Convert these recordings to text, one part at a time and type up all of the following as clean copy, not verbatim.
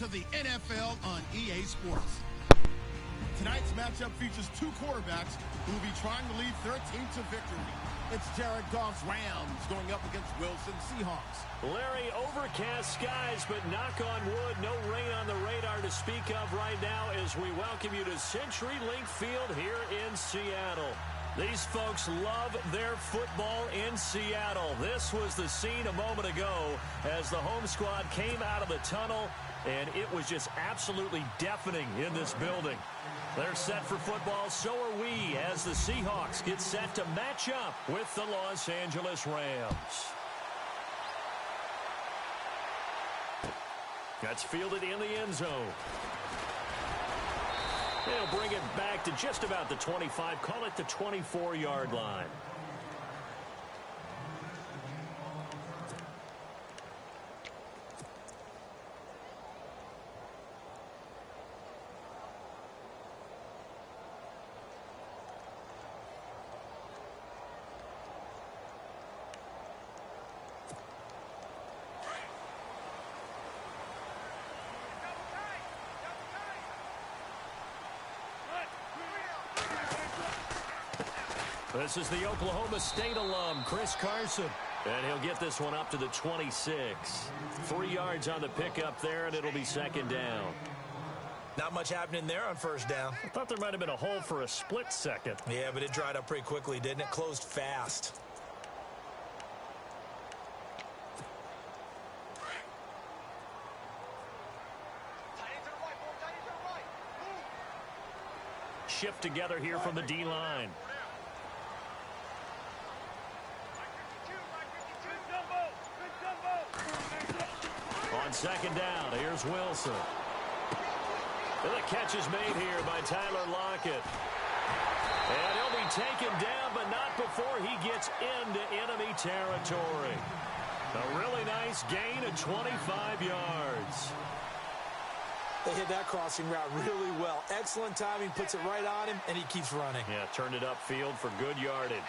to the NFL on EA Sports. Tonight's matchup features two quarterbacks who will be trying to lead their team to victory. It's Jared Goff's Rams going up against Wilson's Seahawks. Larry, overcast skies, but knock on wood, no rain on the radar to speak of right now as we welcome you to CenturyLink Field here in Seattle. These folks love their football in Seattle. This was the scene a moment ago as the home squad came out of the tunnel, and it was just absolutely deafening in this building. They're set for football, so are we, as the Seahawks get set to match up with the Los Angeles Rams. That's fielded in the end zone. They'll bring it back to just about the 25, call it the 24-yard line. This is the Oklahoma State alum, Chris Carson. And he'll get this one up to the 26. 3 yards on the pickup there, and it'll be second down. Not much happening there on first down. I thought there might have been a hole for a split second. Yeah, but it dried up pretty quickly, didn't it? Closed fast. Shift together here from the D-line. On second down, here's Wilson. And the catch is made here by Tyler Lockett. And he'll be taken down, but not before he gets into enemy territory. A really nice gain of 25 yards. They hit that crossing route really well. Excellent timing, puts it right on him, and he keeps running. Yeah, turned it upfield for good yardage.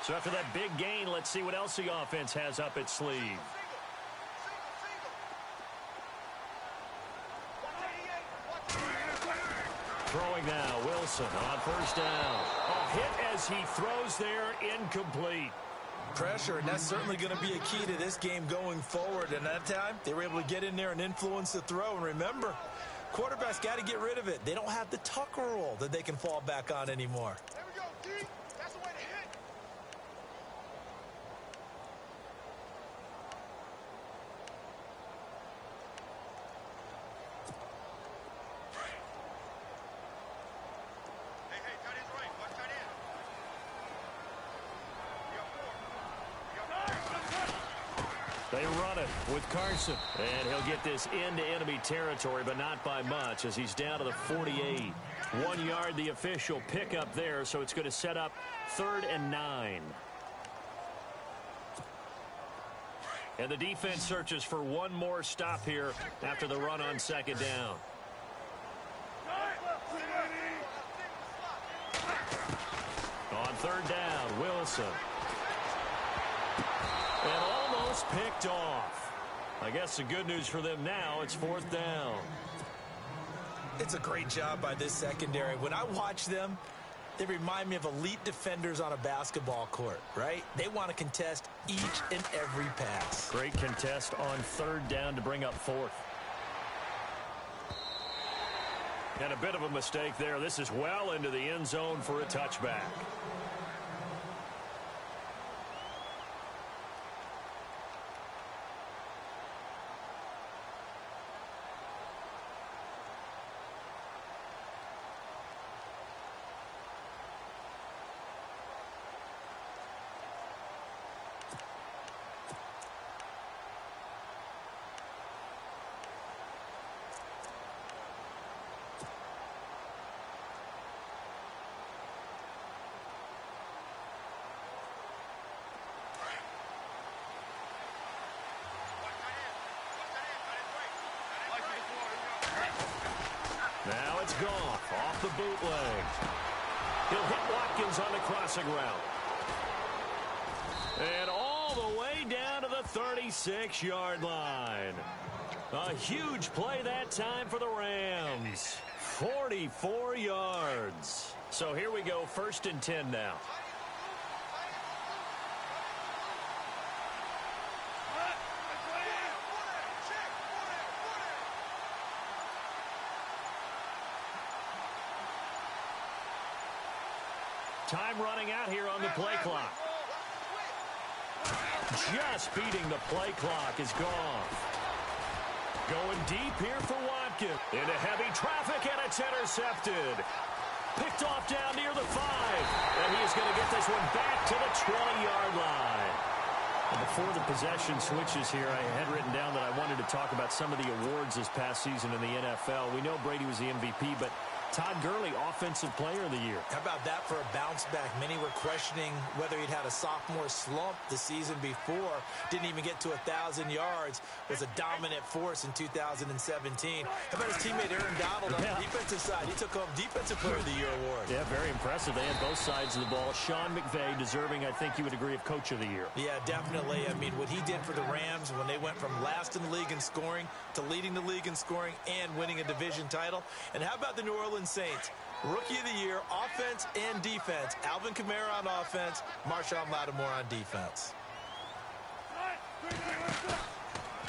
So after that big gain, let's see what else the offense has up its sleeve. Throwing now, Wilson on first down. A hit as he throws there, incomplete. Pressure, and that's certainly going to be a key to this game going forward. And that time, they were able to get in there and influence the throw. And remember, quarterbacks got to get rid of it. They don't have the Tucker rule that they can fall back on anymore. There we go, D. That's the way to hit. Hey, tight end's right. Watch tight end. They run it with Carson. And he'll get this into enemy territory, but not by much as he's down to the 48. 1 yard, the official pickup there, so it's going to set up 3rd and 9. And the defense searches for one more stop here after the run on second down. On 3rd down, Wilson. And almost picked off. I guess the good news for them now, it's 4th down. It's a great job by this secondary. When I watch them, they remind me of elite defenders on a basketball court, right? They want to contest each and every pass. Great contest on 3rd down to bring up 4th. And a bit of a mistake there. This is well into the end zone for a touchback. Now it's Goff off the bootleg. He'll hit Watkins on the crossing route. And all the 26-yard line. A huge play that time for the Rams. 44 yards. So here we go, 1st and 10 now. Time running out here on the play clock. Just beating the play clock is gone. Going deep here for Watkins. Into heavy traffic, and it's intercepted. Picked off down near the 5. And he is going to get this one back to the 20-yard line. And before the possession switches here, I had written down that I wanted to talk about some of the awards this past season in the NFL. We know Brady was the MVP, but Todd Gurley, Offensive Player of the Year. How about that for a bounce back? Many were questioning whether he'd had a sophomore slump the season before. Didn't even get to 1,000 yards. Was a dominant force in 2017. How about his teammate Aaron Donald on the defensive side? He took home Defensive Player of the Year award. Yeah, very impressive. They had both sides of the ball. Sean McVay deserving, I think you would agree, of Coach of the Year. Yeah, definitely. I mean, what he did for the Rams when they went from last in the league in scoring to leading the league in scoring and winning a division title. And how about the New Orleans Saints? Rookie of the Year, offense and defense. Alvin Kamara on offense, Marshawn Lattimore on defense.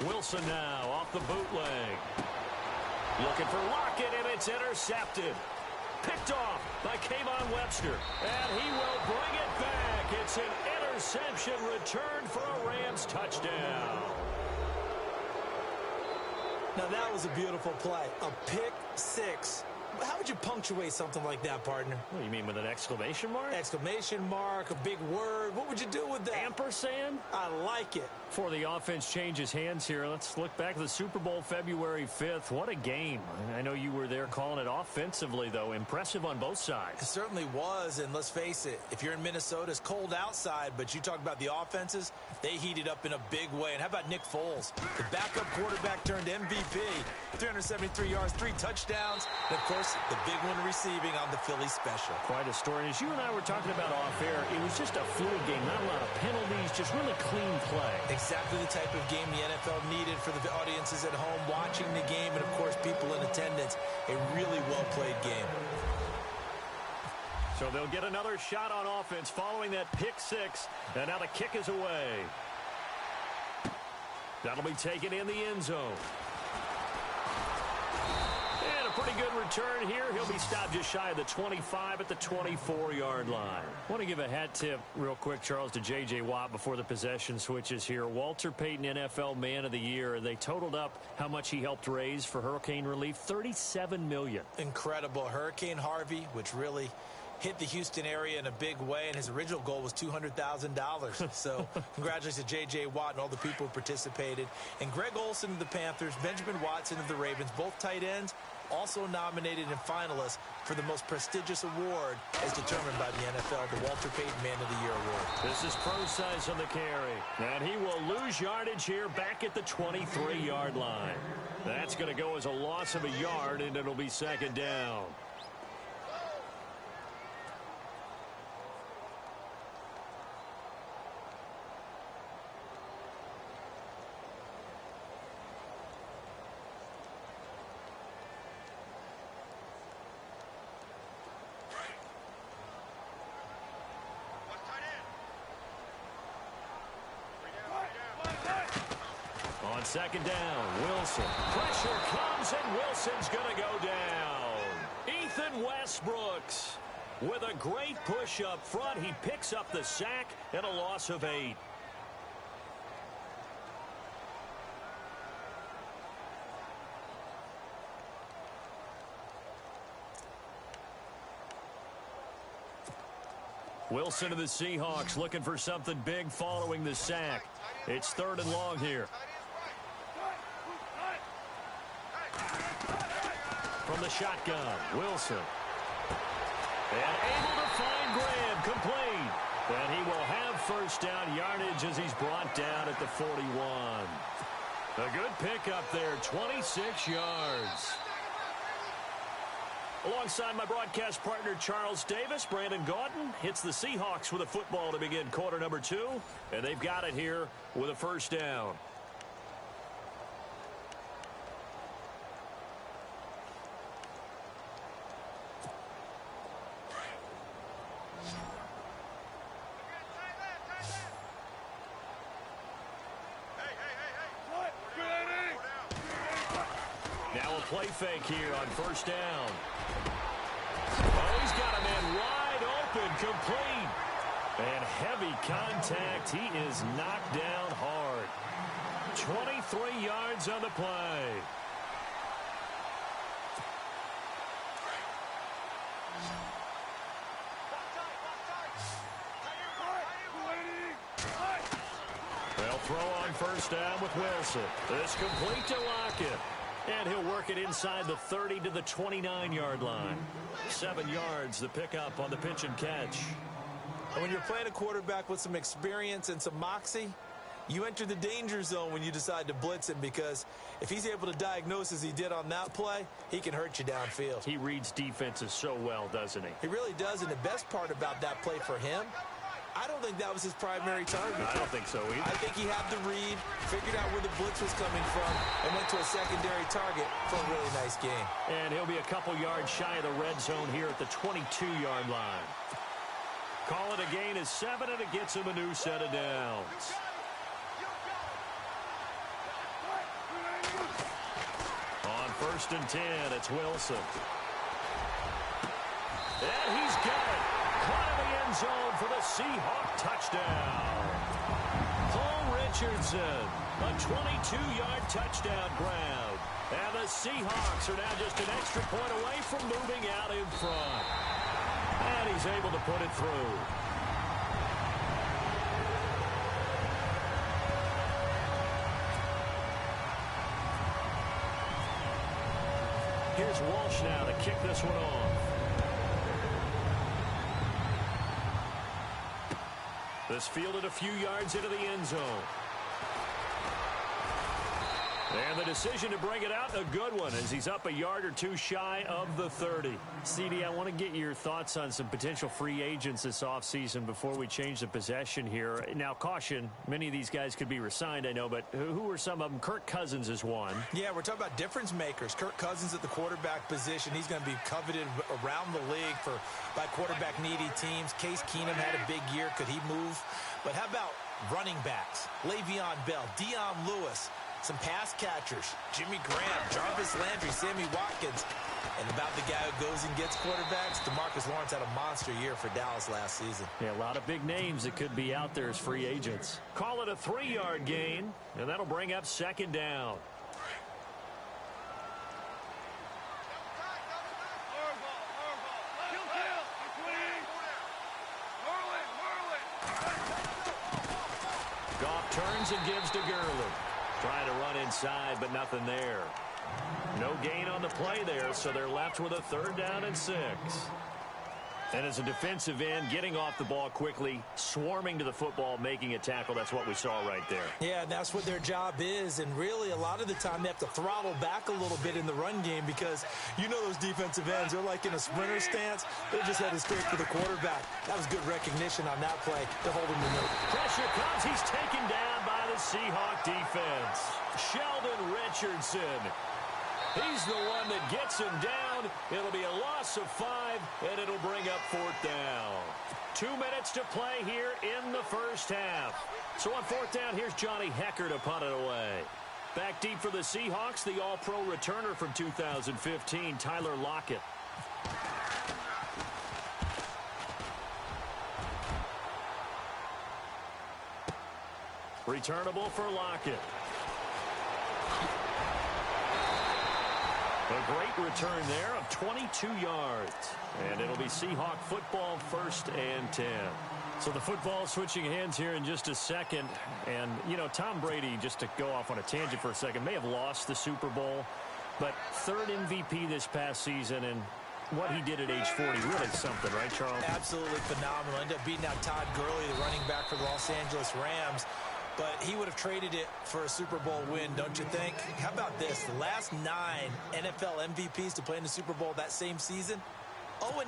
Wilson now off the bootleg. Looking for Lockett, and it's intercepted. Picked off by Kayvon Webster. And he will bring it back. It's an interception returned for a Rams touchdown. Now that was a beautiful play. A pick six. How would you punctuate something like that, partner? What do you mean, with an exclamation mark? Exclamation mark, a big word. What would you do with that? Ampersand? I like it. Before the offense changes hands here, let's look back at the Super Bowl February 5th. What a game. I know you were there calling it offensively, though. Impressive on both sides. It certainly was, and let's face it, if you're in Minnesota, it's cold outside, but you talk about the offenses, they heated up in a big way. And how about Nick Foles? The backup quarterback turned MVP. 373 yards, 3 touchdowns, and of course, the big one receiving on the Philly special. Quite a story. And as you and I were talking about off air, it was just a fluid game. Not a lot of penalties, just really clean play. Exactly the type of game the NFL needed for the audiences at home watching the game and, of course, people in attendance. A really well-played game. So they'll get another shot on offense following that pick six. And now the kick is away. That'll be taken in the end zone. And a pretty good return here. He'll be stopped just shy of the 25 at the 24-yard line. I want to give a hat tip real quick, Charles, to J.J. Watt before the possession switches here. Walter Payton, NFL Man of the Year. They totaled up how much he helped raise for hurricane relief, $37 million. Incredible. Hurricane Harvey, which really hit the Houston area in a big way, and his original goal was $200,000. So congratulations to J.J. Watt and all the people who participated. And Greg Olsen of the Panthers, Benjamin Watson of the Ravens, both tight ends, also nominated and finalists for the most prestigious award as determined by the NFL, the Walter Payton Man of the Year award. This is Procise on the carry. And he will lose yardage here back at the 23-yard line. That's going to go as a loss of a yard, and it'll be second down. On second down, Wilson. Pressure comes, and Wilson's going to go down. Ethan Westbrooks with a great push up front. He picks up the sack and a loss of 8. Wilson of the Seahawks looking for something big following the sack. It's 3rd and long here. From the shotgun, Wilson. And able to find Graham, complete. And he will have first down yardage as he's brought down at the 41. A good pickup there, 26 yards. Alongside my broadcast partner, Charles Davis, Brandon Gaudin hits the Seahawks with a football to begin quarter number 2, and they've got it here with a first down. Now a play fake here on first down. Oh, he's got a man wide open, complete. And heavy contact. He is knocked down hard. 23 yards on the play. They'll throw on first down with Wilson. This complete to Lockett. And he'll work it inside the 30 to the 29-yard line. 7 yards, the pickup on the pitch and catch. And when you're playing a quarterback with some experience and some moxie, you enter the danger zone when you decide to blitz him, because if he's able to diagnose as he did on that play, he can hurt you downfield. He reads defenses so well, doesn't he? He really does, and the best part about that play for him, I don't think that was his primary target. I don't think so either. I think he had the read, figured out where the blitz was coming from, and went to a secondary target for a really nice game. And he'll be a couple yards shy of the red zone here at the 22-yard line. Call it a gain of 7, and it gets him a new set of downs. On first and 10, it's Wilson. And he's got it. Caught in the end zone for the Seahawk touchdown. Paul Richardson, a 22-yard touchdown grab. And the Seahawks are now just an extra point away from moving out in front. And he's able to put it through. Here's Walsh now to kick this one off. This fielded a few yards into the end zone. And the decision to bring it out, a good one, as he's up a yard or two shy of the 30. CD, I want to get your thoughts on some potential free agents this offseason before we change the possession here. Now, caution, many of these guys could be re-signed, I know, but who are some of them? Kirk Cousins is one. Yeah, we're talking about difference makers. Kirk Cousins at the quarterback position. He's going to be coveted around the league by quarterback-needy teams. Case Keenum had a big year. Could he move? But how about running backs? Le'Veon Bell, Dion Lewis, some pass catchers, Jimmy Graham, Jarvis Landry, Sammy Watkins, and about the guy who goes and gets quarterbacks, DeMarcus Lawrence had a monster year for Dallas last season. Yeah, a lot of big names that could be out there as free agents. Call it a 3-yard gain, and that'll bring up second down. Goff turns and gives to Gurley. Trying to run inside, but nothing there. No gain on the play there, so they're left with a 3rd down and 6. And as a defensive end, getting off the ball quickly, swarming to the football, making a tackle, that's what we saw right there. Yeah, and that's what their job is, and really a lot of the time they have to throttle back a little bit in the run game, because you know those defensive ends, they're like in a sprinter stance. They're just headed straight for the quarterback. That was good recognition on that play to hold him to no. Pressure comes. He's taken down by the Seahawk defense. Sheldon Richardson. He's the one that gets him down. It'll be a loss of 5, and it'll bring up 4th down. 2 minutes to play here in the first half. So on 4th down, here's Johnny Hecker to punt it away. Back deep for the Seahawks, the All-Pro returner from 2015, Tyler Lockett. Returnable for Lockett. A great return there of 22 yards. And it'll be Seahawk football, 1st and 10. So the football switching hands here in just a second. And, you know, Tom Brady, just to go off on a tangent for a second, may have lost the Super Bowl, but 3rd MVP this past season, and what he did at age 40, really something, right, Charles? Absolutely phenomenal. Ended up beating out Todd Gurley, the running back for the Los Angeles Rams. but he would have traded it for a Super Bowl win, don't you think? How about this? The last 9 NFL MVPs to play in the Super Bowl that same season, 0-9.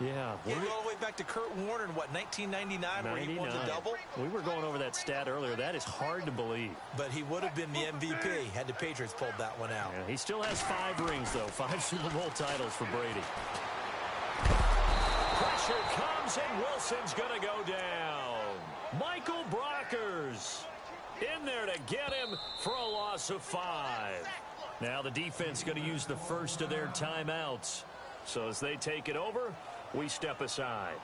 Yeah. Getting all the way back to Kurt Warner in, what, 1999, where he won the double? We were going over that stat earlier. That is hard to believe. But he would have been the MVP had the Patriots pulled that one out. Yeah, he still has 5 rings, though. 5 Super Bowl titles for Brady. Pressure comes, and Wilson's going to go down. Michael Brockers in there to get him for a loss of 5. Now the defense going to use the first of their timeouts. So as they take it over, we step aside.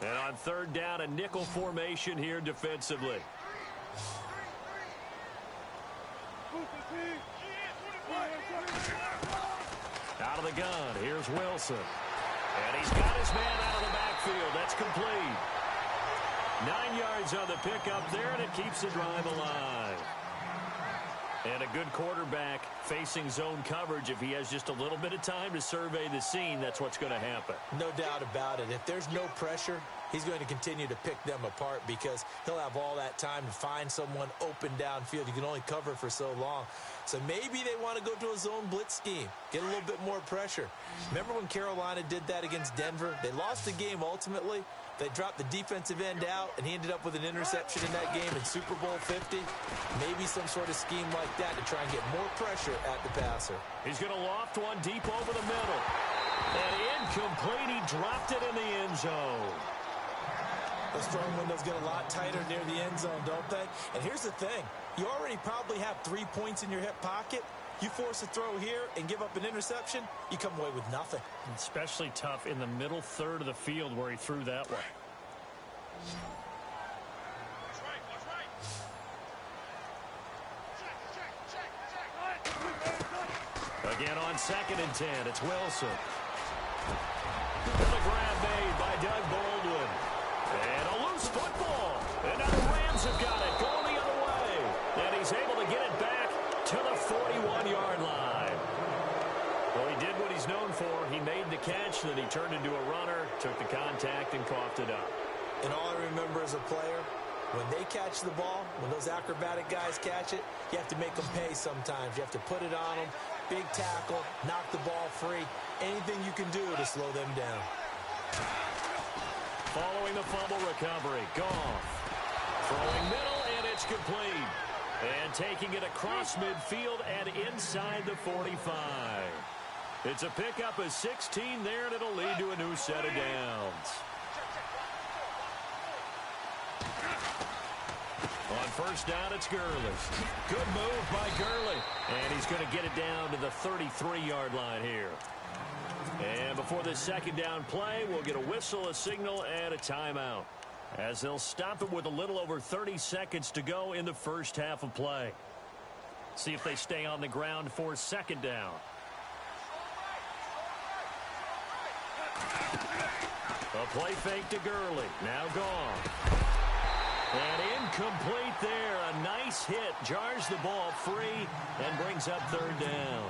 And on third down, a nickel formation here defensively. Out of the gun, here's Wilson. And he's got his man out of the backfield. That's complete. 9 yards on the pickup there, and it keeps the drive alive. And a good quarterback facing zone coverage. If he has just a little bit of time to survey the scene, that's what's going to happen. No doubt about it. If there's no pressure, he's going to continue to pick them apart because he'll have all that time to find someone open downfield. You can only cover for so long. So maybe they want to go to a zone blitz scheme, get a little bit more pressure. Remember when Carolina did that against Denver? They lost the game ultimately. They dropped the defensive end out, and he ended up with an interception in that game in Super Bowl 50. Maybe some sort of scheme like that to try and get more pressure at the passer. He's going to loft one deep over the middle. And incomplete. He dropped it in the end zone. Those throwing windows get a lot tighter near the end zone, don't they? And here's the thing. You already probably have 3 points in your hip pocket. You force a throw here and give up an interception, you come away with nothing. Especially tough in the middle third of the field where he threw that one. Again on 2nd and 10, it's Wilson. The grab made by Doug Baldwin. And a loose football. And now the Rams have got it, going the other way. And he's able to get it back to the 41-yard line. Well, he did what he's known for. He made the catch, then he turned into a runner, took the contact, and coughed it up. And all I remember as a player, when they catch the ball, when those acrobatic guys catch it, you have to make them pay sometimes. You have to put it on them, big tackle, knock the ball free, anything you can do to slow them down. Following the fumble recovery, Goff. Throwing middle, and it's complete. And taking it across midfield and inside the 45. It's a pickup of 16 there, and it'll lead to a new set of downs. On first down, it's Gurley. Good move by Gurley. And he's going to get it down to the 33-yard line here. And before this second down play, we'll get a whistle, a signal, and a timeout, as they'll stop it with a little over 30 seconds to go in the first half of play. See if they stay on the ground for second down. A play fake to Gurley. Now gone. And incomplete there. A nice hit. Jars the ball free and brings up third down.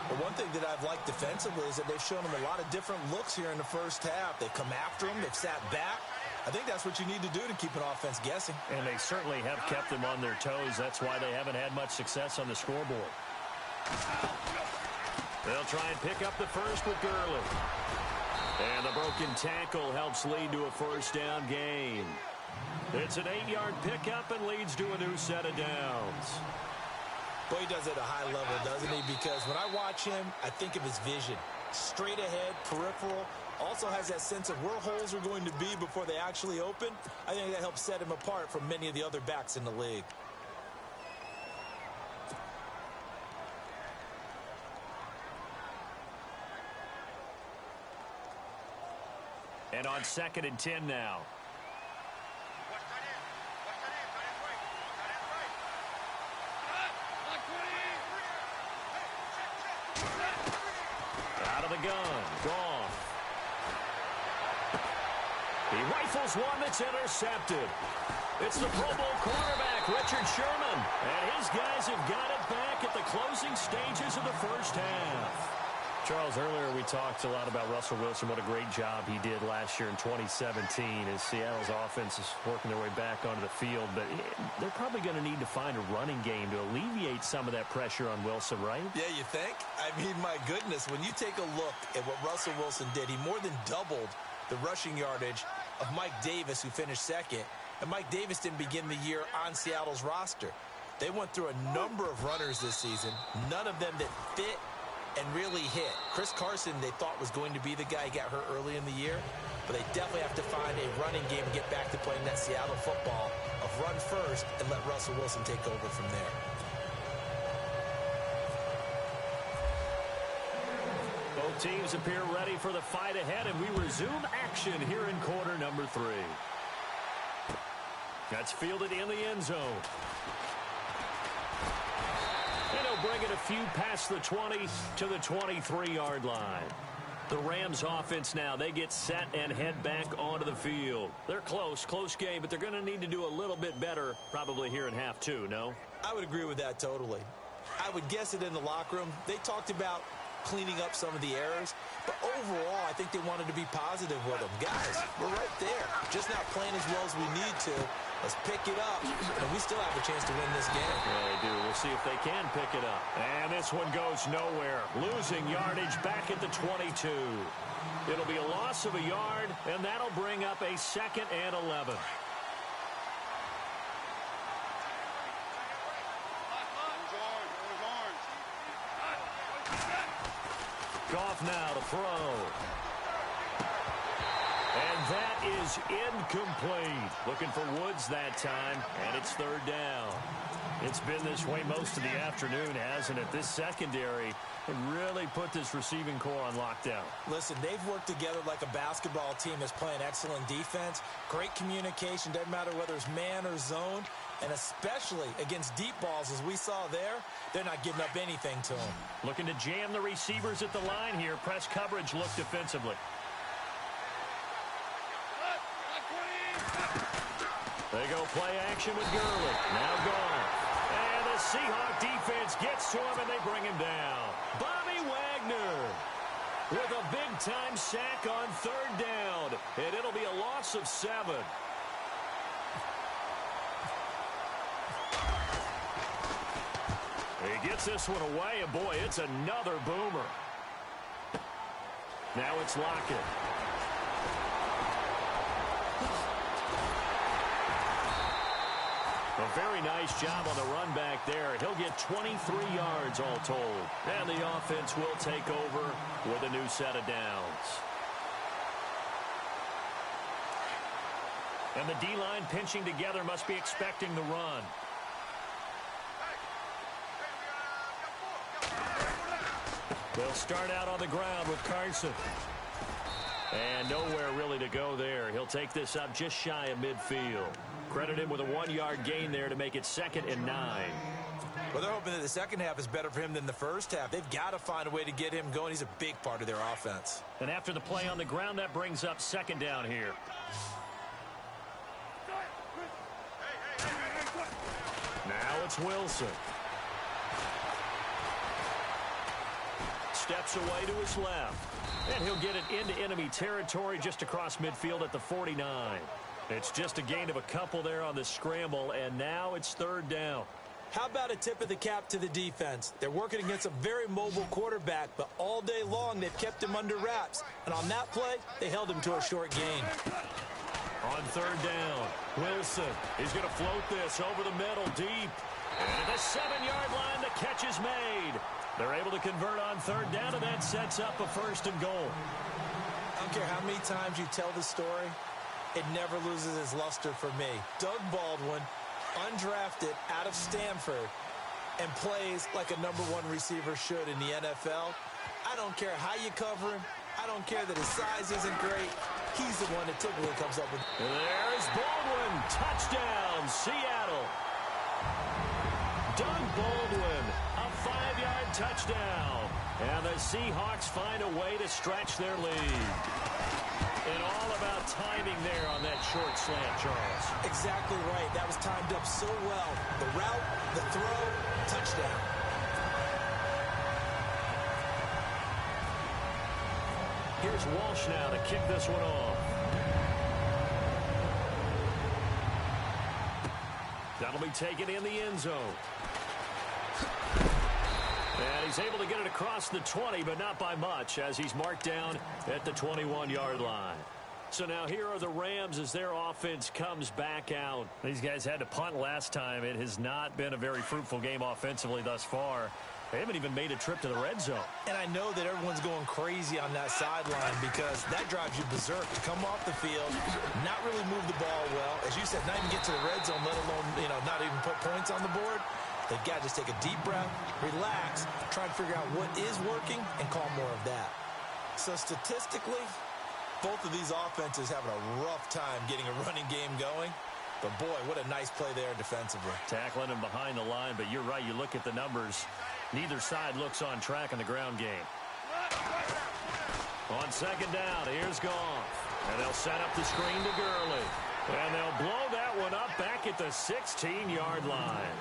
The one thing that I've liked defensively is that they've shown them a lot of different looks here in the first half. They've come after them. They've sat back. I think that's what you need to do to keep an offense guessing. And they certainly have kept them on their toes. That's why they haven't had much success on the scoreboard. They'll try and pick up the first with Gurley. And the broken tackle helps lead to a first down gain. It's an 8-yard pickup and leads to a new set of downs. Boy, he does it at a high level, doesn't he? Because when I watch him, I think of his vision. Straight ahead, peripheral. Also has that sense of where holes are going to be before they actually open. I think that helps set him apart from many of the other backs in the league. And on 2nd and 10 now. Out of the gun, Goff. He rifles one that's intercepted. It's the Pro Bowl quarterback, Richard Sherman. And his guys have got it back at the closing stages of the first half. Charles, earlier we talked a lot about Russell Wilson, what a great job he did last year in 2017 as Seattle's offense is working their way back onto the field. But they're probably going to need to find a running game to alleviate some of that pressure on Wilson, right? Yeah, you think? I mean, my goodness, when you take a look at what Russell Wilson did, he more than doubled the rushing yardage of Mike Davis, who finished second. And Mike Davis didn't begin the year on Seattle's roster. They went through a number of runners this season, none of them that fit and really hit. Chris Carson, they thought was going to be the guy who got hurt early in the year, but they definitely have to find a running game and get back to playing that Seattle football of run first and let Russell Wilson take over from there. Both teams appear ready for the fight ahead, and we resume action here in quarter number 3. That's fielded in the end zone. And he'll bring it a few past the 20 to the 23-yard line. The Rams offense now, they get set and head back onto the field. They're close game, but they're going to need to do a little bit better probably here in half 2, no? I would agree with that totally. I would guess it in the locker room. They talked about cleaning up some of the errors, but overall, I think they wanted to be positive with them. Guys, we're right there. Just not playing as well as we need to. Let's pick it up, and we still have a chance to win this game. Yeah, they do. We'll see if they can pick it up. And this one goes nowhere. Losing yardage back at the 22. It'll be a loss of a yard, and that'll bring up a 2nd and 11. Goff now to throw. And that is incomplete. Looking for Woods that time, and it's 3rd down. It's been this way most of the afternoon, hasn't it? This secondary really put this receiving core on lockdown. Listen, they've worked together like a basketball team that's playing excellent defense. Great communication, doesn't matter whether it's man or zone. And especially against deep balls, as we saw there, they're not giving up anything to them. Looking to jam the receivers at the line here. Press coverage look defensively. They go play action with Gurley. Now gone. And the Seahawk defense gets to him, and they bring him down. Bobby Wagner with a big-time sack on 3rd down. And it'll be a loss of 7. He gets this one away, and boy, it's another boomer. Now it's Lockett. A very nice job on the run back there. He'll get 23 yards all told. And the offense will take over with a new set of downs. And the D-line pinching together must be expecting the run. They'll start out on the ground with Carson. And nowhere really to go there. He'll take this up just shy of midfield. Credit him with a 1-yard gain there to make it 2nd and 9. Well, they're hoping that the second half is better for him than the first half. They've got to find a way to get him going. He's a big part of their offense. And after the play on the ground, that brings up 2nd down here. Now it's Wilson. Steps away to his left. And he'll get it into enemy territory just across midfield at the 49. It's just a gain of a couple there on the scramble, and now it's 3rd down. How about a tip of the cap to the defense? They're working against a very mobile quarterback, but all day long they've kept him under wraps. And on that play, they held him to a short gain. On 3rd down, Wilson is going to float this over the middle deep. And at the 7-yard line, the catch is made. They're able to convert on 3rd down, and that sets up a 1st and goal. I don't care how many times you tell the story, it never loses its luster for me. Doug Baldwin, undrafted out of Stanford, and plays like a #1 receiver should in the NFL. I don't care how you cover him. I don't care that his size isn't great. He's the one that typically comes up with. There's Baldwin. Touchdown, Seattle. Doug Baldwin, a 5-yard touchdown. And the Seahawks find a way to stretch their lead. And all about timing there on that short slant, Charles. Exactly right. That was timed up so well. The route, the throw, touchdown. Here's Walsh now to kick this one off. That'll be taken in the end zone. And he's able to get it across the 20, but not by much, as he's marked down at the 21-yard line. So now here are the Rams as their offense comes back out. These guys had to punt last time. It has not been a very fruitful game offensively thus far. They haven't even made a trip to the red zone. And I know that everyone's going crazy on that sideline because that drives you berserk to come off the field, not really move the ball well. As you said, not even get to the red zone, let alone, not even put points on the board. They've got to just take a deep breath, relax, try and figure out what is working, and call more of that. So statistically, both of these offenses having a rough time getting a running game going. But, boy, what a nice play there defensively. Tackling him behind the line, but you're right. You look at the numbers. Neither side looks on track in the ground game. On second down, here's Goff. And they'll set up the screen to Gurley. And they'll blow that one up back at the 16-yard line.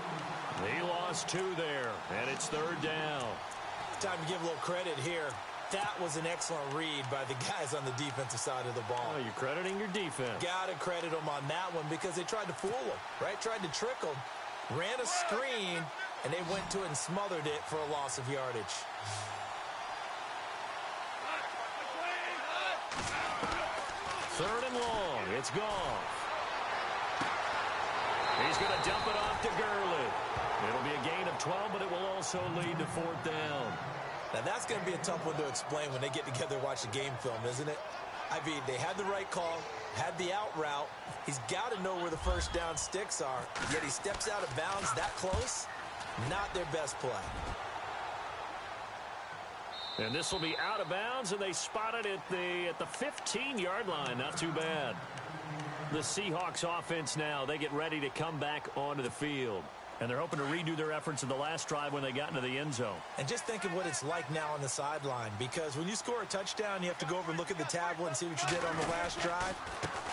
He lost 2 there, and it's third down. Time to give a little credit here. That was an excellent read by the guys on the defensive side of the ball. Oh, you're crediting your defense. Got to credit them on that one because they tried to fool them, right? Tried to trick them, ran a screen, and they went to it and smothered it for a loss of yardage. Third and long. It's gone. He's going to dump it off to Gurley. It'll be a gain of 12, but it will also lead to fourth down. Now, that's going to be a tough one to explain when they get together and watch the game film, isn't it? I mean, they had the right call, had the out route. He's got to know where the first down sticks are, yet he steps out of bounds that close. Not their best play. And this will be out of bounds, and they spot it at the 15-yard line. Not too bad. The Seahawks offense now, they get ready to come back onto the field. And they're hoping to redo their efforts in the last drive when they got into the end zone. And just think of what it's like now on the sideline, because when you score a touchdown, you have to go over and look at the tablet and see what you did on the last drive.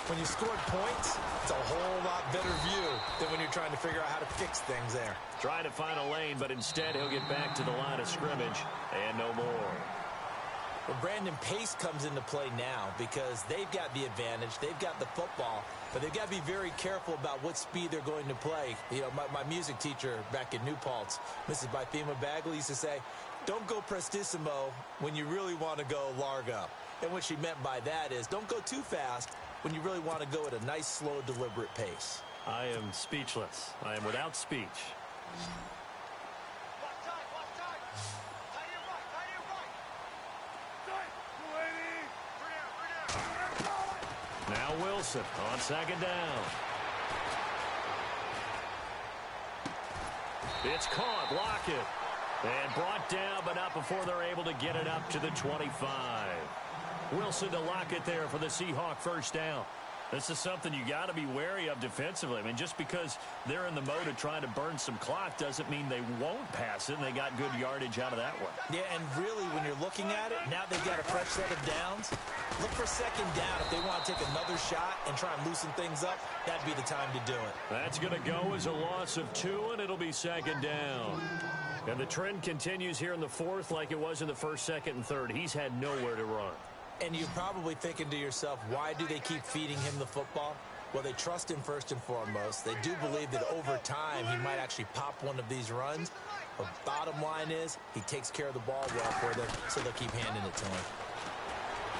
When you scored points, it's a whole lot better view than when you're trying to figure out how to fix things there. Trying to find a lane, but instead he'll get back to the line of scrimmage and no more. Well, Brandon, pace comes into play now because they've got the advantage. They've got the football, but they've got to be very careful about what speed they're going to play. You know, my music teacher back in New Paltz, Mrs. Bythema Bagley, used to say, don't go prestissimo when you really want to go largo. And what she meant by that is don't go too fast when you really want to go at a nice, slow, deliberate pace. I am speechless. I am without speech. Now Wilson on second down. It's caught. Lockett. And brought down, but not before they're able to get it up to the 25. Wilson to Lockett there for the Seahawk first down. This is something you got to be wary of defensively. I mean, just because they're in the mode of trying to burn some clock doesn't mean they won't pass it, and they got good yardage out of that one. Yeah, and really, when you're looking at it, now they've got a fresh set of downs. Look for second down. If they want to take another shot and try and loosen things up, that'd be the time to do it. That's going to go as a loss of 2, and it'll be second down. And the trend continues here in the fourth like it was in the first, second, and third. He's had nowhere to run. And you're probably thinking to yourself, why do they keep feeding him the football? Well, they trust him first and foremost. They do believe that over time he might actually pop one of these runs. But bottom line is he takes care of the ball well for them, so they'll keep handing it to him.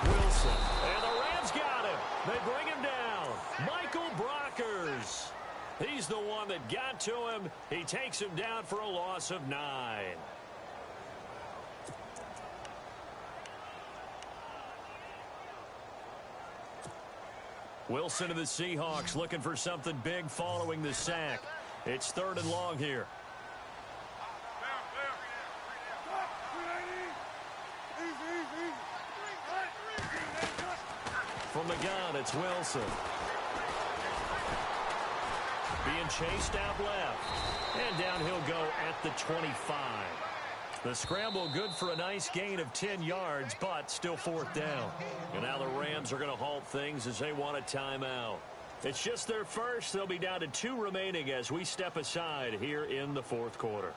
Wilson. And the Rams got him. They bring him down. Michael Brockers. He's the one that got to him. He takes him down for a loss of 9. Wilson of the Seahawks looking for something big following the sack. It's third and long here. From the gun, it's Wilson. Being chased out left. And down he'll go at the 25. The scramble good for a nice gain of 10 yards, but still fourth down. And now the Rams are going to halt things as they want a timeout. It's just their first. They'll be down to 2 remaining as we step aside here in the fourth quarter.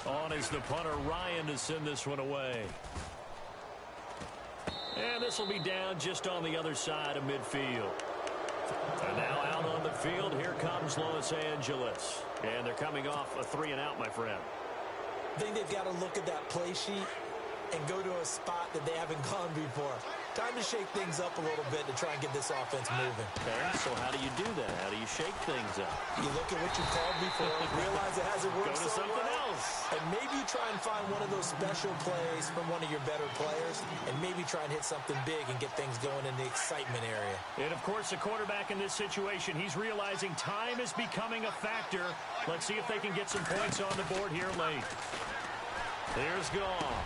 On is the punter, Ryan, to send this one away. And this will be down just on the other side of midfield. And now out on the field, here comes Los Angeles. And they're coming off a 3-and-out, my friend. I think they've got to look at that play sheet and go to a spot that they haven't gone before. Time to shake things up a little bit to try and get this offense moving. Okay, so how do you do that? How do you shake things up? You look at what you called before, realize it hasn't worked Go to so something well, else. and maybe you try and find one of those special plays from one of your better players, and maybe try and hit something big and get things going in the excitement area. And, of course, the quarterback in this situation, he's realizing time is becoming a factor. Let's see if they can get some points on the board here late. Here's Goff.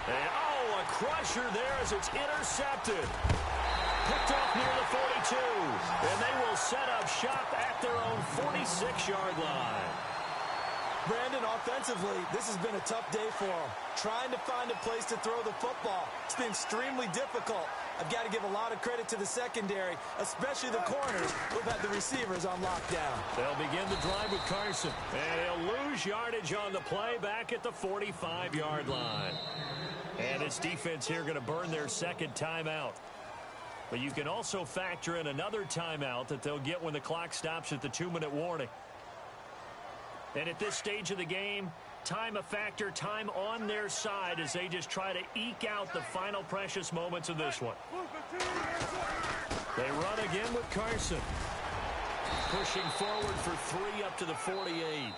And, a crusher there as it's intercepted. Picked off near the 42. And they will set up shop at their own 46-yard line. Brandon, offensively, this has been a tough day for them. Trying to find a place to throw the football. It's been extremely difficult. I've got to give a lot of credit to the secondary, especially the corners who've had the receivers on lockdown. They'll begin the drive with Carson. And he'll lose yardage on the play back at the 45-yard line. And this defense here going to burn their second timeout. But you can also factor in another timeout that they'll get when the clock stops at the 2-minute warning. And at this stage of the game, time a factor, time on their side as they just try to eke out the final precious moments of this one. They run again with Carson. Pushing forward for 3 up to the 48.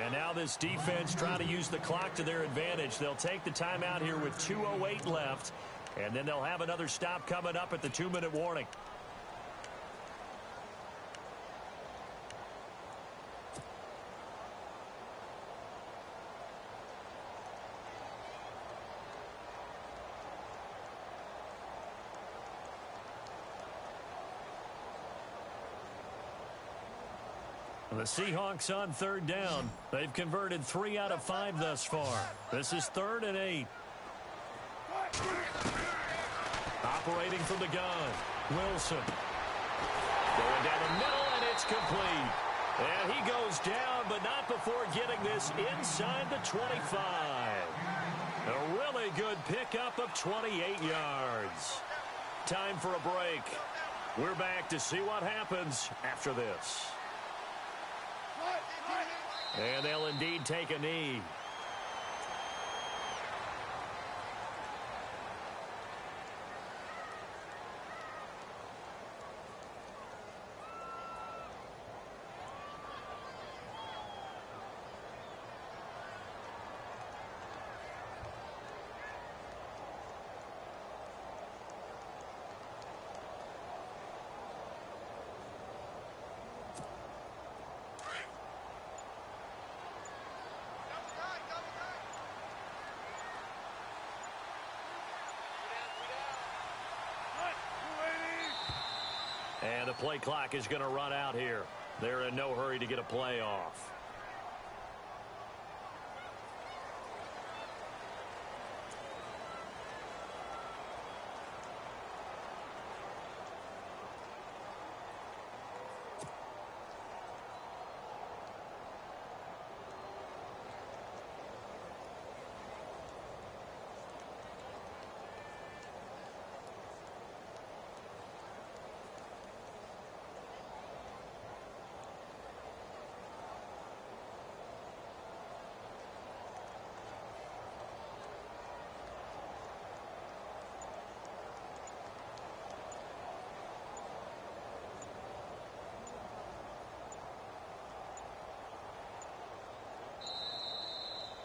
And now this defense trying to use the clock to their advantage. They'll take the timeout here with 2:08 left. And then they'll have another stop coming up at the 2-minute warning. The Seahawks on 3rd down. They've converted 3 out of 5 thus far. This is 3rd and 8. Operating from the gun. Wilson. Going down the middle, and it's complete. And he goes down, but not before getting this inside the 25. A really good pickup of 28 yards. Time for a break. We're back to see what happens after this. And they'll indeed take a knee. And the play clock is going to run out here. They're in no hurry to get a play off.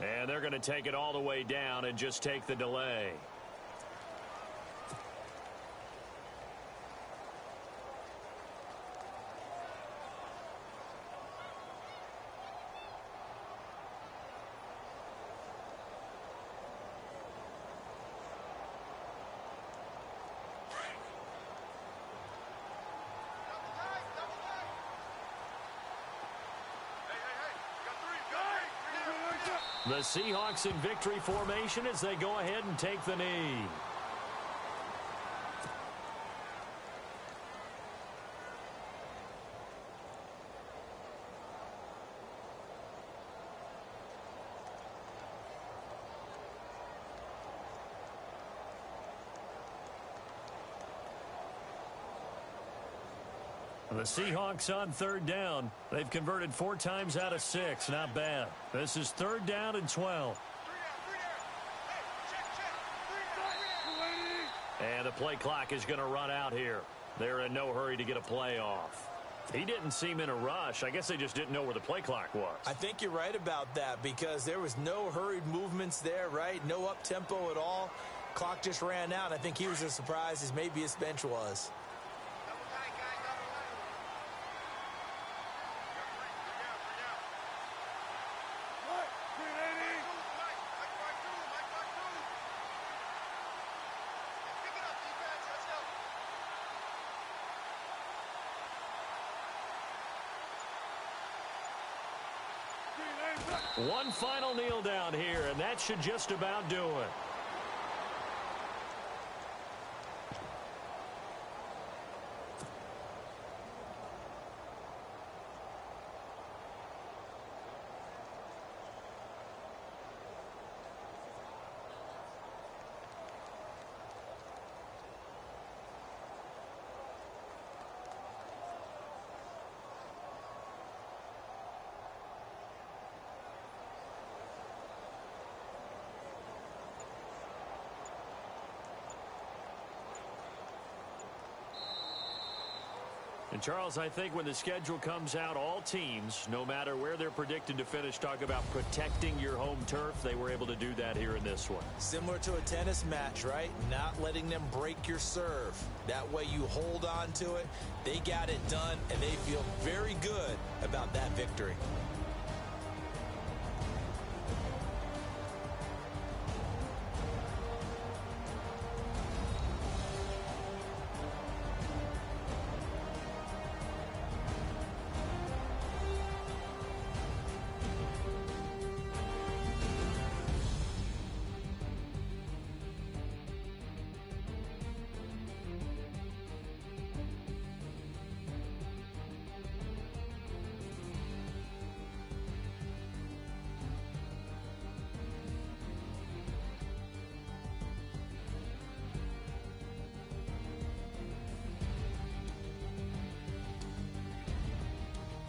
And they're going to take it all the way down and just take the delay. The Seahawks in victory formation as they go ahead and take the knee. The Seahawks on third down. They've converted 4 times out of 6. Not bad. This is third down and 12. And the play clock is going to run out here. They're in no hurry to get a play off. He didn't seem in a rush. I guess they just didn't know where the play clock was. I think you're right about that because there was no hurried movements there, right? No up-tempo at all. Clock just ran out. I think he was as surprised as maybe his bench was. One final kneel down here, and that should just about do it. And, Charles, I think when the schedule comes out, all teams, no matter where they're predicted to finish, talk about protecting your home turf. They were able to do that here in this one. Similar to a tennis match, right? Not letting them break your serve. That way you hold on to it. They got it done, and they feel very good about that victory.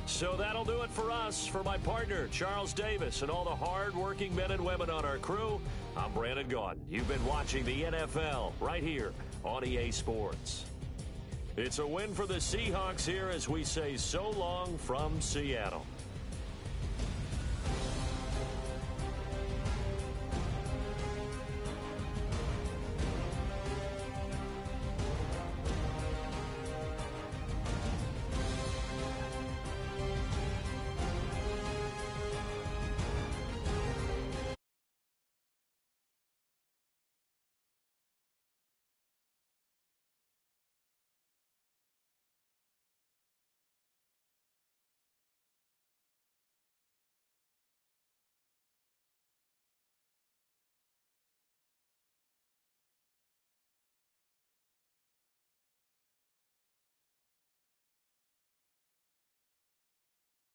So that'll do it for us. For my partner, Charles Davis, and all the hard-working men and women on our crew, I'm Brandon Gaudin. You've been watching the NFL right here on EA Sports. It's a win for the Seahawks here as we say so long from Seattle.